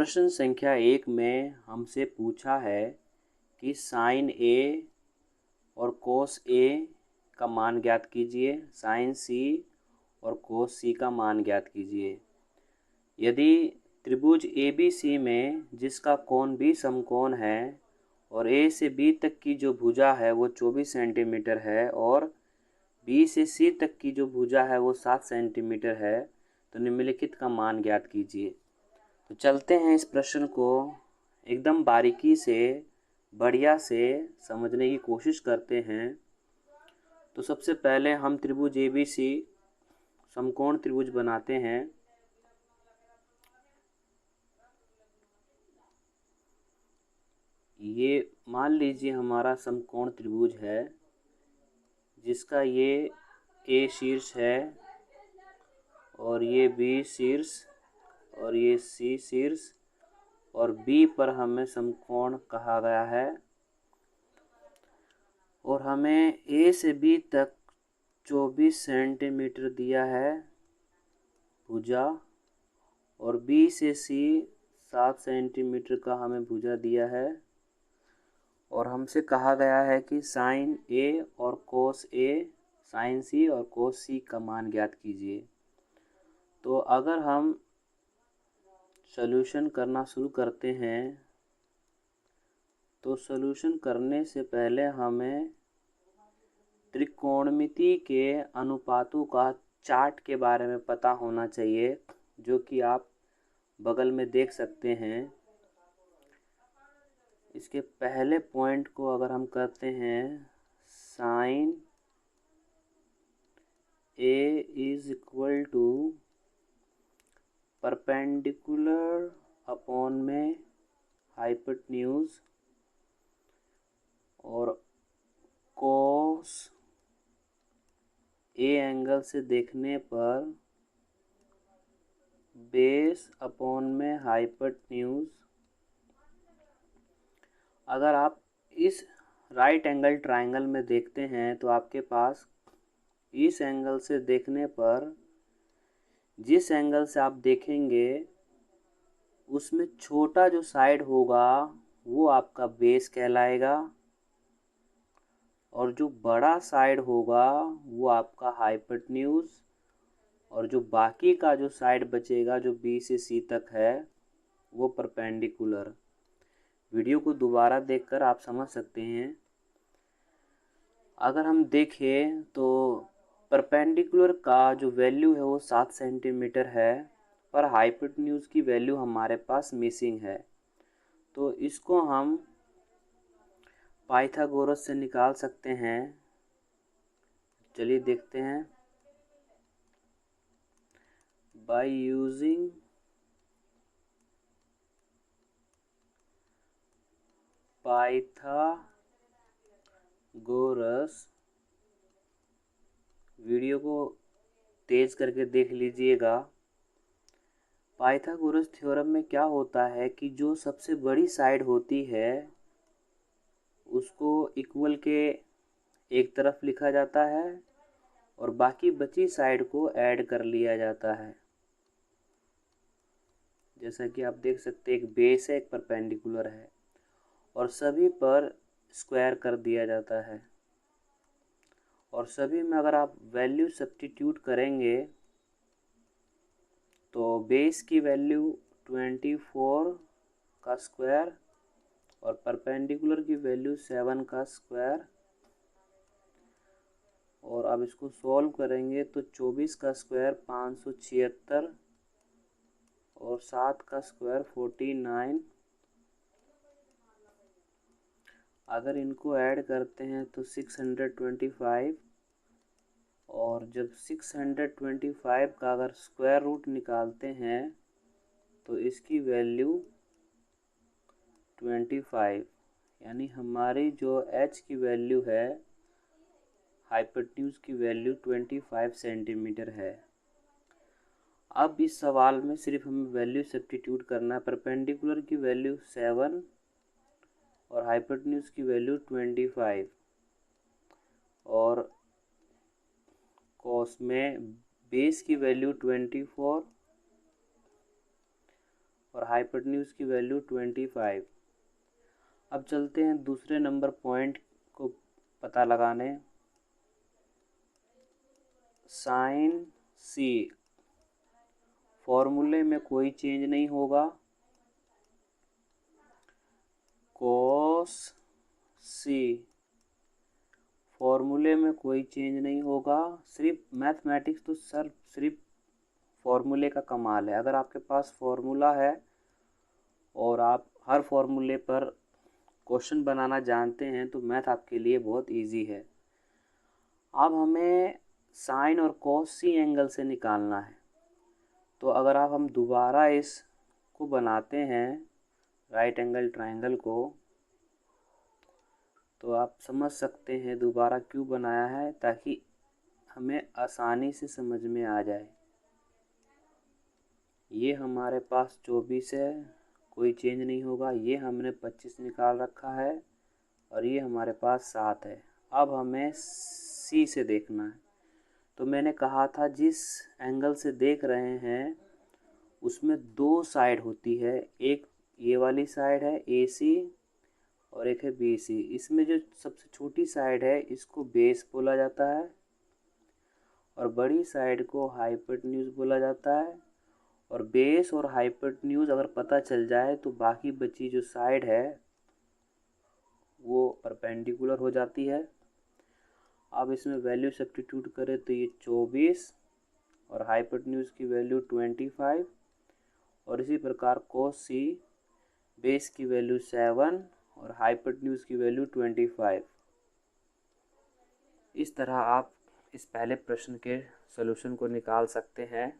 प्रश्न संख्या 1 में हमसे पूछा है कि साइन ए और कोस ए का मान ज्ञात कीजिए, साइन सी और कोस सी का मान ज्ञात कीजिए। यदि त्रिभुज ABC में जिसका कोण भी समकोण है और A से B तक की जो भुजा है वो 24 सेंटीमीटर है और B से C तक की जो भुजा है वो 7 सेंटीमीटर है, तो निम्नलिखित का मान ज्ञात कीजिए। तो चलते हैं इस प्रश्न को एकदम बारीकी से बढ़िया से समझने की कोशिश करते हैं। तो सबसे पहले हम त्रिभुज ABC समकोण त्रिभुज बनाते हैं। ये मान लीजिए हमारा समकोण त्रिभुज है जिसका ये A शीर्ष है और ये B शीर्ष और ये C शीर्ष और B पर हमें समकोण कहा गया है और हमें A से B तक 24 सेंटीमीटर दिया है भुजा और B से C 7 सेंटीमीटर का हमें भुजा दिया है और हमसे कहा गया है कि साइन A और कोस A, साइन C और कोस C का मान ज्ञात कीजिए। तो अगर हम सॉल्यूशन करना शुरू करते हैं तो सॉल्यूशन करने से पहले हमें त्रिकोणमिति के अनुपातों का चार्ट के बारे में पता होना चाहिए, जो कि आप बगल में देख सकते हैं। इसके पहले पॉइंट को अगर हम करते हैं sine A is equal to perpendicular upon में हाइपोटेन्यूज और कोस A एंगल से देखने पर बेस अपॉन में हाइपोटेन्यूज। अगर आप इस राइट एंगल ट्रायंगल में देखते हैं तो आपके पास इस एंगल से देखने पर जिस एंगल से आप देखेंगे उसमें छोटा जो साइड होगा वो आपका बेस कहलाएगा और जो बड़ा साइड होगा वो आपका हाइपोटेन्यूज और जो बाकी का जो साइड बचेगा जो B से C तक है वो परपेंडिकुलर। वीडियो को दोबारा देखकर आप समझ सकते हैं। अगर हम देखें तो परपेंडिकुलर का जो वैल्यू है वो 7 सेंटीमीटर है पर हाइपोटेन्यूज की वैल्यू हमारे पास मिसिंग है, तो इसको हम पाइथागोरस से निकाल सकते हैं। चलिए देखते हैं। बाय यूजिंग पाइथागोरस, वीडियो को तेज करके देख लीजिएगा। पाइथागोरस थ्योरम में क्या होता है कि जो सबसे बड़ी साइड होती है उसको इक्वल के एक तरफ लिखा जाता है और बाकी बची साइड को ऐड कर लिया जाता है। जैसा कि आप देख सकते हैं, एक बेस है, एक परपेंडिकुलर है और सभी पर स्क्वायर कर दिया जाता है और सभी में अगर आप वैल्यू सब्स्टिट्यूट करेंगे तो बेस की वैल्यू 24 का स्क्वायर और परपेंडिकुलर की वैल्यू 7 का स्क्वायर और अब इसको सॉल्व करेंगे तो 24 का स्क्वायर 576 और 7 का स्क्वायर 49। अगर इनको ऐड करते हैं तो 625 और जब 625 का अगर स्क्वायर रूट निकालते हैं तो इसकी वैल्यू 25, यानी हमारी जो h की वैल्यू है, हाइपोटेन्यूज की वैल्यू 25 सेंटीमीटर है। अब इस सवाल में सिर्फ हमें वैल्यू सब्स्टिट्यूट करना है। परपेंडिकुलर की वैल्यू 7 और हाइपोटेन्यूज की वैल्यू 25 और कोस में बेस की वैल्यू 24 और हाइपोटेन्यूज की वैल्यू 25। अब चलते हैं दूसरे नंबर पॉइंट को पता लगाने। साइन सी फॉर्मूले में कोई चेंज नहीं होगा, कोस सी फॉर्मूले में कोई चेंज नहीं होगा। सिर्फ मैथमेटिक्स तो सर सिर्फ फॉर्मूले का कमाल है। अगर आपके पास फॉर्मूला है और आप हर फॉर्मूले पर क्वेश्चन बनाना जानते हैं तो मैथ आपके लिए बहुत इजी है। अब हमें साइन और कॉस सी एंगल से निकालना है। तो अगर हम दोबारा इसको बनाते हैं राइट एंगल ट्रायंगल को, तो आप समझ सकते हैं दोबारा क्यों बनाया है, ताकि हमें आसानी से समझ में आ जाए। ये हमारे पास 24 है, कोई चेंज नहीं होगा। ये हमने 25 निकाल रखा है और ये हमारे पास 7 है। अब हमें सी से देखना है। तो मैंने कहा था जिस एंगल से देख रहे हैं उसमें दो साइड होती है, एक ये वाली साइड है AC और एक है BC। इसमें जो सबसे छोटी साइड है इसको बेस बोला जाता है और बड़ी साइड को हाइपोटेन्यूज बोला जाता है। और बेस और हाइपोटेन्यूज अगर पता चल जाए तो बाकी बची जो साइड है वो परपेंडिकुलर हो जाती है। अब इसमें वैल्यू सब्स्टिट्यूट करें तो ये 24 और हाइपोटेन्यूज की वैल्यू 25 और इसी प्रकार कोस सी बेस की वैल्यू 7 और हाइपोटेन्यूज की वैल्यू 25। इस तरह आप इस पहले प्रश्न के सॉल्यूशन को निकाल सकते हैं।